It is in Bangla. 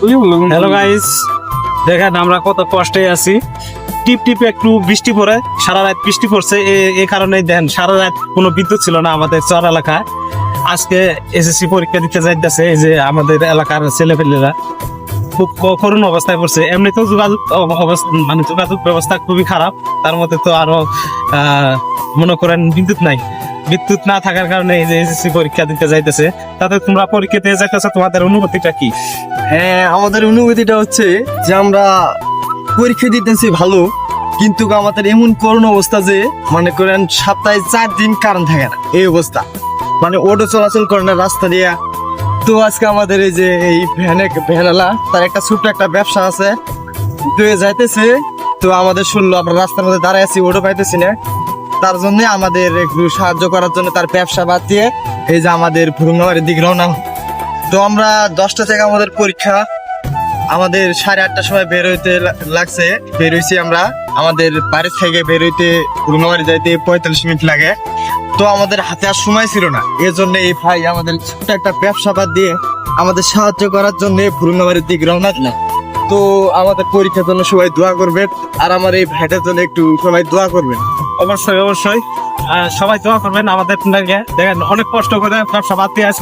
হ্যালো গাইস, দেখেন আমরা কত কষ্টে আছি। টিপ টিপ একটু বৃষ্টি পড়ে, সারা রাত বৃষ্টি পড়ছে। এই কারণে দেন সারা রাত কোনো বিদ্যুৎ ছিল না আমাদের চর এলাকায়। আজকে এসএসসি পরীক্ষা দিতে যাইতেছে এই যে আমাদের এলাকার ছেলেপেলেরা খুব করুণ অবস্থায় পড়ছে। এমনিতেও যোগাযোগ মানে যোগাযোগ ব্যবস্থা খুবই খারাপ, তার মধ্যে তো আরো মনে করেন বিদ্যুৎ না থাকার কারণে এই যে এসএসসি পরীক্ষা দিতে যাইতেছে। তাতে তোমরা পরীক্ষা দিয়ে যাইতেছো, তোমাদের অনুভূতিটা কি? হ্যাঁ, আমাদের অনুভূতিটা হচ্ছে যে আমরা পরীক্ষা দিতেছি ভালো, কিন্তু আমাদের এমন করুণ অবস্থা যে মনে করেন সপ্তাহে 4 দিন কারেন্ট থাকে না, এই অবস্থা। মানে অটো চলাচল করে না রাস্তা দিয়ে। তো আজকে আমাদের এই যে এই ভ্যানালা তার একটা ছোট্ট একটা ব্যবসা আছে, তো যাইতেছে। তো আমাদের শুনলো আমরা রাস্তার মধ্যে দাঁড়ায় আছি, অটো পাইতেছি না। তার জন্য আমাদের একটু সাহায্য করার জন্য তার ব্যবসা বাদ দিয়ে এই যে আমাদের ভুরুঙ্গাবাড়ির দিক রওনা। তো আমরা 10টা থেকে আমাদের পরীক্ষা, আমাদের 8:30টার সময় বের হইতে লাগছে। বের হইছি আমরা, আমাদের বাড়ি থেকে বের হইতে ভুরুঙ্গাবাড়ি যাইতে 45 মিনিট লাগে। তো আমাদের হাতে আর সময় ছিল না, এর জন্য এই ভাই আমাদের ছোট্ট একটা ব্যবসা বাদ দিয়ে আমাদের সাহায্য করার জন্য ভুরুঙ্গাবাড়ির দিক রওনা দিলাম। তো আমাদের পরীক্ষার জন্য সবাই দোয়া করবেন, আর আমার এই ভাইটার জন্য একটু সবাই দোয়া করবেন। অবশ্যই সবাই দোয়া করবেন আমাদের। দেখেন অনেক কষ্ট করে ব্যবসা বাদ দিয়ে আজকে